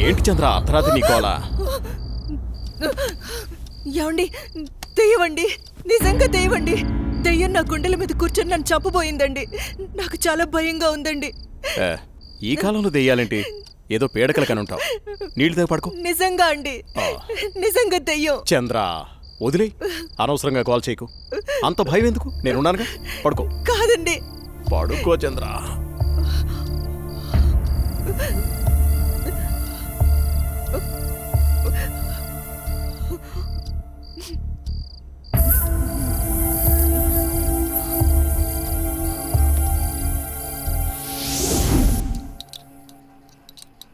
ఏంటి చంద్ర అర్ధరాత్రి నీకోలా? ఏమండి, దెయ్యమండి, నిజంగా దెయ్యమండి. దెయ్యం నా గుండెల మీద కూర్చొని నన్ను చంపబోయిందండి. నాకు చాలా భయంగా ఉందండి. ఈ కాలంలో దెయ్యాలేంటి? ఏదో పీడకల కనుంటావు. నీళ్ళు దగ్గర పడుకో. నిజంగా అండి, నిజంగా దెయ్యం. చంద్ర వదిలే, అనవసరంగా కాల్ చేయకు. అంత భయం ఎందుకు? నేనున్నానుగా, పడుకో. కాదండి, పడుకో చంద్ర.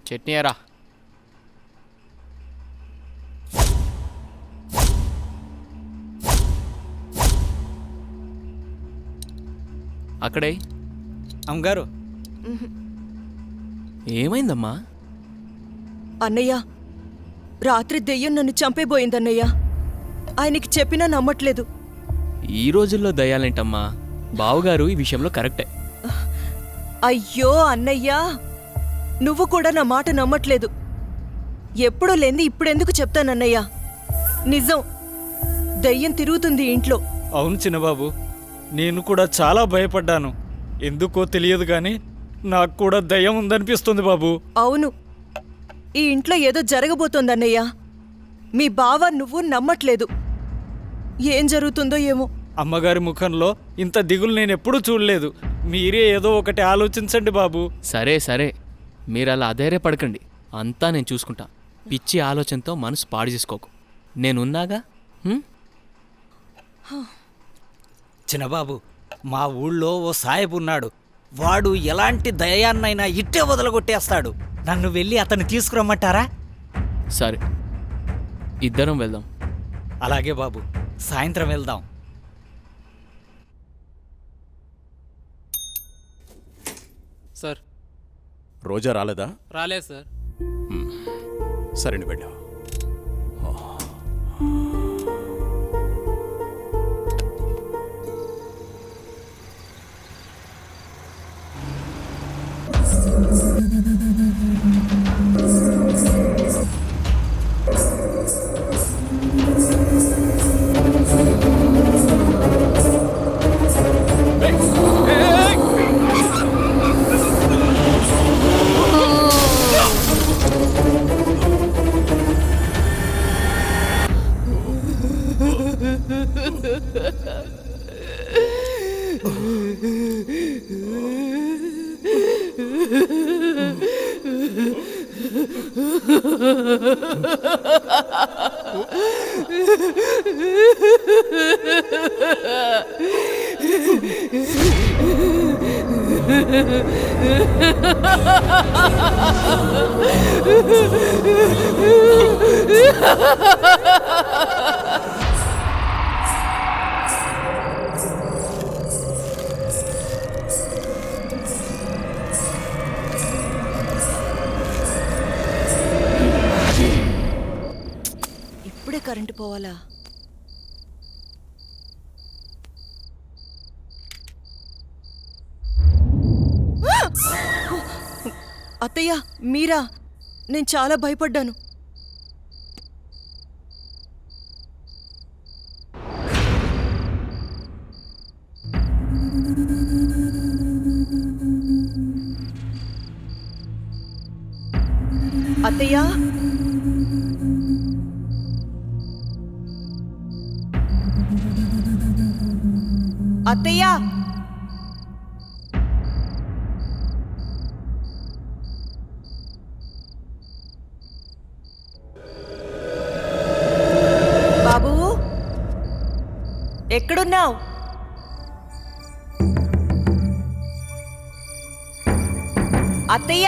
చట్నీ ఎరా. అక్కడే అమ్మగారు. ఏమైందమ్మా? అన్నయ్య, రాత్రి దెయ్యం నన్ను చంపేబోయిందన్నయ్య. ఆయనకి చెప్పినా నమ్మట్లేదు. ఈ రోజుల్లో దయ్యాలేంటమ్మా? బావుగారు ఈ విషయంలో కరెక్టే. అయ్యో అన్నయ్యా, నువ్వు కూడా నా మాట నమ్మట్లేదు. ఎప్పుడూ లేంది ఇప్పుడెందుకు చెప్తానన్నయ్యా? నిజం, దయ్యం తిరుగుతుంది ఇంట్లో. అవును చిన్నబాబు, నేను కూడా చాలా భయపడ్డాను. ఎందుకో తెలియదు కానీ నాకు కూడా దయ్యం ఉందనిపిస్తుంది బాబు. అవును, ఈ ఇంట్లో ఏదో జరగబోతోందన్నయ్యా. మీ బావ నువ్వు నమ్మట్లేదు. ఏం జరుగుతుందో ఏమో. అమ్మగారి ముఖంలో ఇంత దిగులు నేనెప్పుడూ చూడలేదు. మీరే ఏదో ఒకటి ఆలోచించండి బాబు. సరే సరే, మీరు అలా అధైర్యపడకండి. అంతా నేను చూసుకుంటా. పిచ్చి ఆలోచనతో మనసు పాడు చేసుకోకు. నేనున్నాగా. చిన్నబాబు, మా ఊళ్ళో ఓ సాయబు ఉన్నాడు. వాడు ఎలాంటి దయాన్నైనా ఇట్టే వదలగొట్టేస్తాడు. నన్ను వెళ్ళి అతన్ని తీసుకురమ్మంటారా? సరే, ఇద్దరం వెళ్దాం. అలాగే బాబు, సాయంత్రం వెళ్దాం. సార్, రోజా రాలేదా? రాలేదు సార్. సరే నువ్వు వెళ్ళావు. ఇప్పుడే కరెంటు పోవాలా? అత్తయ్య, మీరా? నేను చాలా భయపడ్డాను. అత్తయ్య, అత్తయ్య, బాబూ, ఎక్కడున్నావు? అత్తయ్య,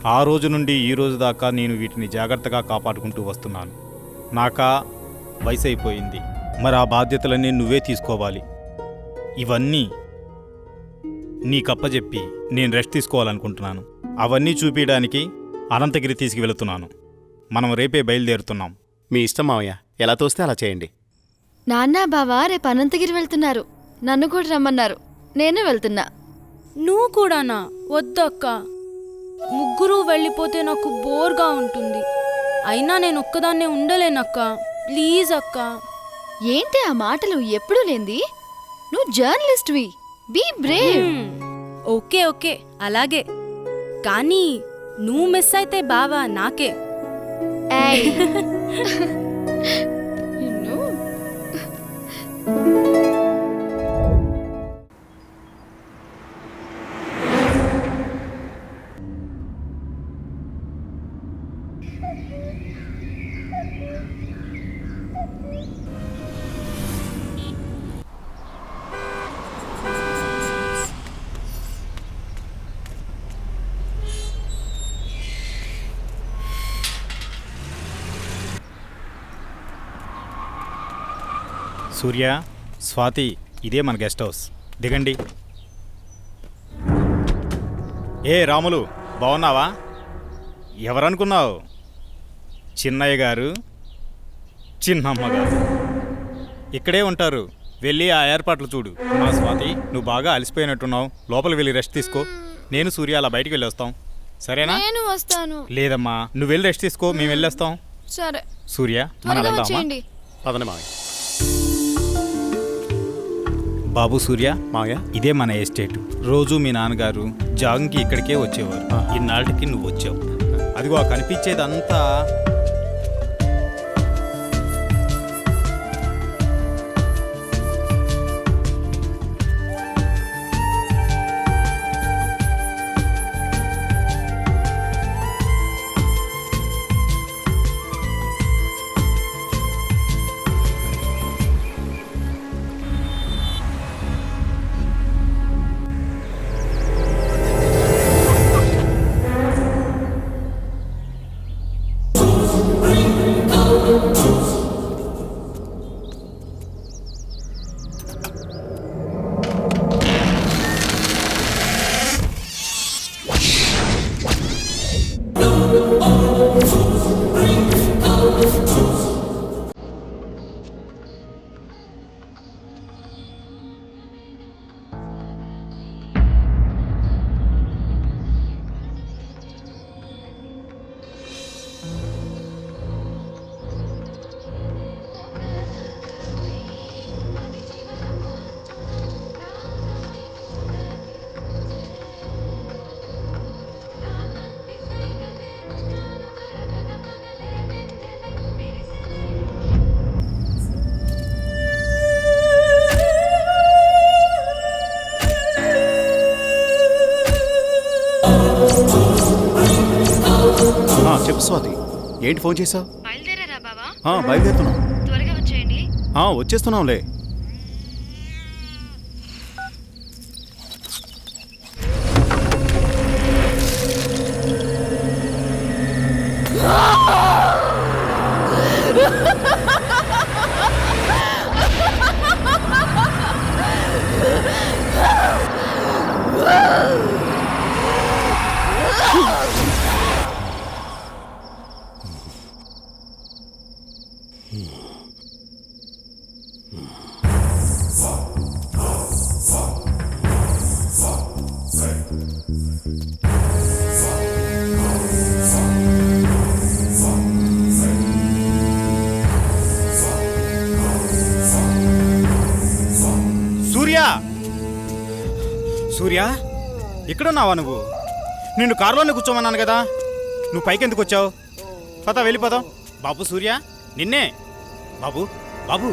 ఆ రోజు నుండి ఈ రోజు దాకా నేను వీటిని జాగ్రత్తగా కాపాడుకుంటూ వస్తున్నాను. నాకా వయసు అయిపోయింది, మరి ఆ బాధ్యతలన్నీ నువ్వే తీసుకోవాలి. ఇవన్నీ నీకప్పచెప్పి నేను రెస్ట్ తీసుకోవాలనుకుంటున్నాను. అవన్నీ చూపించడానికి అనంతగిరి తీసుకువెళుతున్నాను. మనం రేపే బయలుదేరుతున్నాం. మీ ఇష్టం మావయ్య, ఎలా తోస్తే అలా చేయండి. నాన్న బావ రేపు అనంతగిరి వెళ్తున్నారు. నన్ను కూడా రమ్మన్నారు. నేను వెళ్తున్నా. నువ్వు కూడానా? వద్దక్క, ముగ్గురు వెళ్ళిపోతే నాకు బోర్గా ఉంటుంది. అయినా నేను ఒక్కదాన్నే ఉండలేనక్క. ప్లీజ్ అక్క. ఏంటి ఆ మాటలు ఎప్పుడూ లేంది? నువ్వు జర్నలిస్ట్వి, బీ బ్రేవ్. ఓకే ఓకే అలాగే, కానీ నువ్వు మిస్ అయితే బావా నాకే. ఏయ్. నిన్ను. సూర్య, స్వాతి, ఇదే మన గెస్ట్ హౌస్. దిగండి. ఏ రాములు, బాగున్నావా? ఎవరనుకున్నావు? చిన్నయ్య గారు, చిన్నమ్మ గారు ఇక్కడే ఉంటారు. వెళ్ళి ఆ ఏర్పాట్లు చూడు. మా స్వాతి, నువ్వు బాగా అలసిపోయినట్టున్నావు. లోపలికి వెళ్ళి రెస్ట్ తీసుకో. నేను సూర్య అలా బయటికి వెళ్ళి వస్తాం, సరేనా? నేను వస్తాను. లేదమ్మా, నువ్వు వెళ్ళి రెస్ట్ తీసుకో, మేము వెళ్ళొస్తాం. సరే, సూర్య, మనం త్వరగా వెళ్దామా? వచ్చేయండి. పదండి మావయ్య. బాబు సూర్య, మావయ్య, ఇదే మన ఎస్టేట్. రోజు మీ నాన్నగారు జాగింగ్కి ఇక్కడికే వచ్చేవారు. ఇన్నాళ్ళకి నువ్వు వచ్చావు. అదిగో ఆ కనిపించేదంతా చెప్పు స్వాతి, ఏంటి ఫోన్ చేసావు? బయలుదేరారా బావా? బయలుదేరుతున్నాం. త్వరగా వచ్చేయండి. వచ్చేస్తున్నాంలే. సూర్య, ఇక్కడున్నావా నువ్వు? నిన్ను కారులోనే కూర్చోమన్నాను కదా, నువ్వు పైకెందుకు వచ్చావు? పద, వెళ్ళిపోదాం. బాబు సూర్య, నిన్నే. బాబు, బాబు.